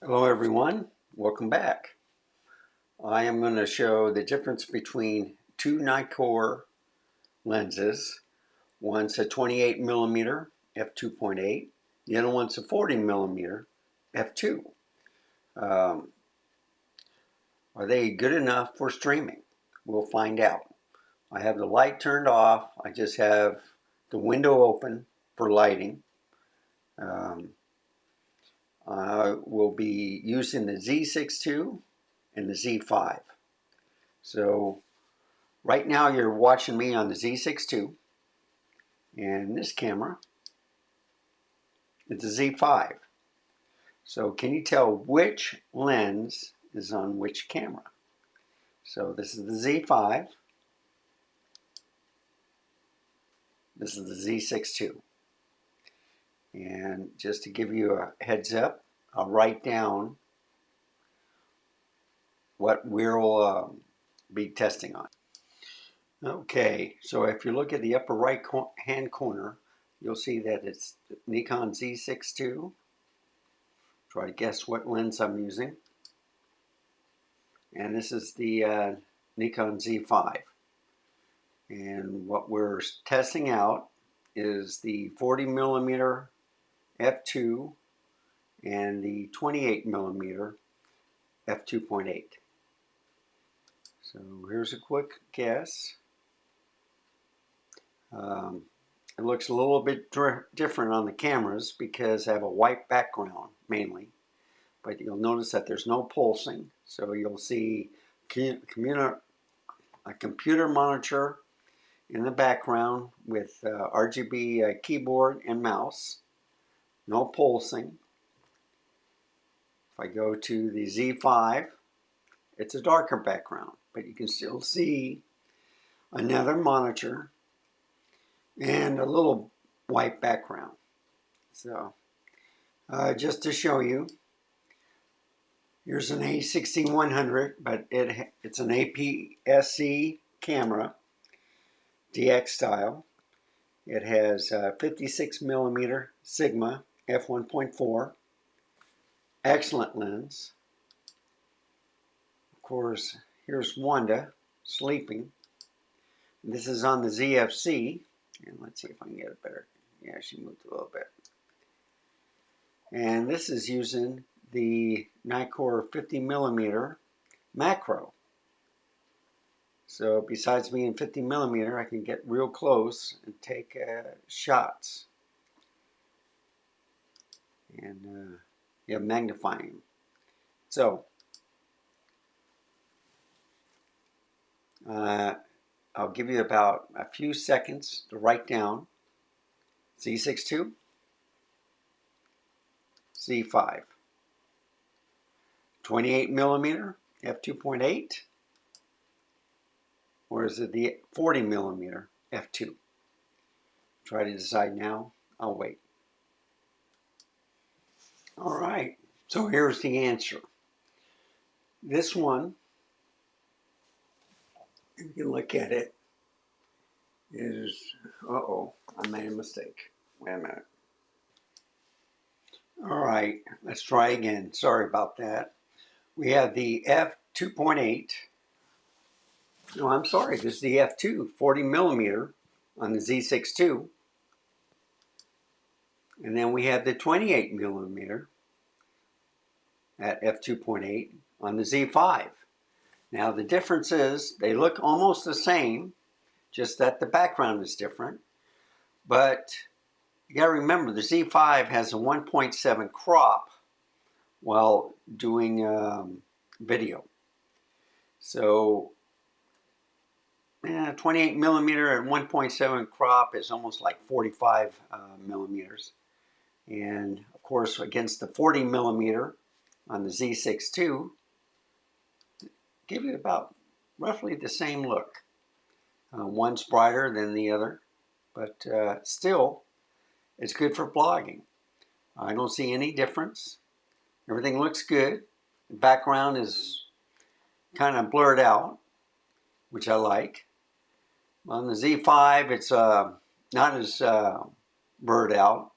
Hello everyone, welcome back. I am going to show the difference between two Nikkor lenses. One's a 28mm f2.8, the other one's a 40mm f2. Are they good enough for streaming? We'll find out. I have the light turned off. I just have the window open for lighting. I will be using the Z6ii and the Z5. So right now you're watching me on the Z6ii, and this camera is the Z5. So can you tell which lens is on which camera? So this is the Z5, this is the Z6ii. And just to give you a heads up, I'll write down what we'll be testing on. Okay, so if you look at the upper right hand corner, you'll see that it's the Nikon Z6ii. Try to guess what lens I'm using. And this is the Nikon Z5. And what we're testing out is the 40mm f2 and the 28mm f2.8. So here's a quick guess. It looks a little bit different on the cameras because I have a white background mainly, but you'll notice that there's no pulsing. So you'll see a computer monitor in the background with RGB keyboard and mouse, no pulsing. If I go to the Z5, it's a darker background, but you can still see another monitor and a little white background. So just to show you, here's an A16-100, but it's an APS-C camera, DX style. It has 56mm Sigma f1.4, excellent lens. Of course, here's Wanda sleeping. This is on the ZFC, and let's see if I can get it better. Yeah, she moved a little bit. And this is using the Nikkor 50mm macro. So besides being 50mm, I can get real close and take shots. And you have magnifying. So I'll give you about a few seconds to write down Z6ii, Z5, 28mm f2.8, or is it the 40mm f2? Try to decide now. I'll wait. All right, so here's the answer. This one, if you look at it, is, I made a mistake. Wait a minute. All right, let's try again. Sorry about that. We have the f2.8. No, I'm sorry, this is the f2, 40mm on the Z6ii. And then we have the 28mm at f2.8 on the Z5. Now the difference is they look almost the same, just that the background is different. But you got to remember the Z5 has a 1.7 crop while doing video. So 28mm at 1.7 crop is almost like 45 millimeters. And of course, against the 40mm on the Z6ii, give you about roughly the same look. One's brighter than the other, but still, it's good for vlogging. I don't see any difference. Everything looks good. The background is kind of blurred out, which I like. On the Z5, it's not as blurred out,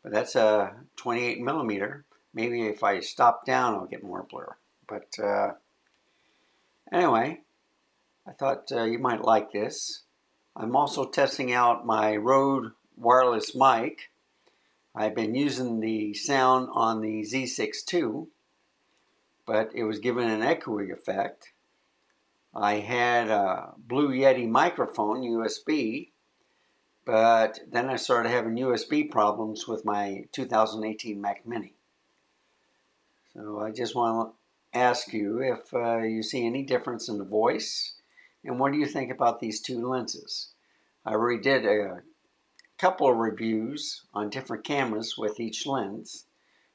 but that's a 28mm. Maybe if I stop down, I'll get more blur. But anyway, I thought you might like this. I'm also testing out my Rode wireless mic. I've been using the sound on the Z6ii, but it was given an echoing effect. I had a Blue Yeti microphone, USB, but then I started having USB problems with my 2018 Mac Mini. So I just want to ask you if you see any difference in the voice, and what do you think about these two lenses? I already did a couple of reviews on different cameras with each lens,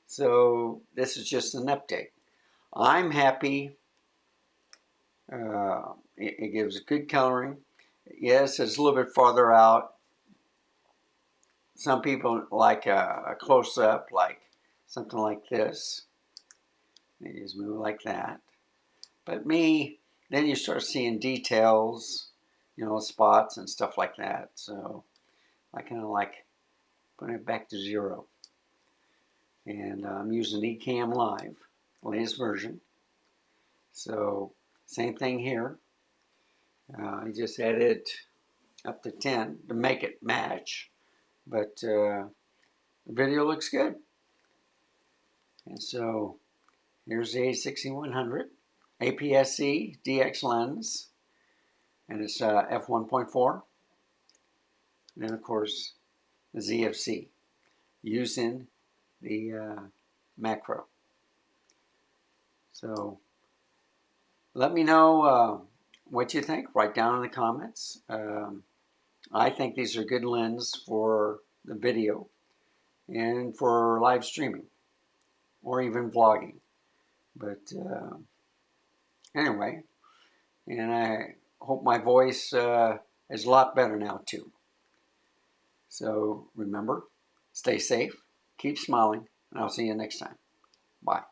so this is just an update. I'm happy. It gives good coloring. Yes, it's a little bit farther out. Some people like a close-up, like something like this. They just move like that. But me, then you start seeing details, you know, spots and stuff like that. So I kind of like putting it back to 0. And I'm using Ecamm Live, latest version. So same thing here. I just added up to 10 to make it match. But the video looks good. And so here's the A6100 APS-C DX lens, and it's f1.4. And then of course the ZFC using the macro. So let me know what you think. Write down in the comments. I think these are good lenses for the video and for live streaming or even vlogging. But anyway, and I hope my voice is a lot better now too. So remember, stay safe, keep smiling, and I'll see you next time. Bye.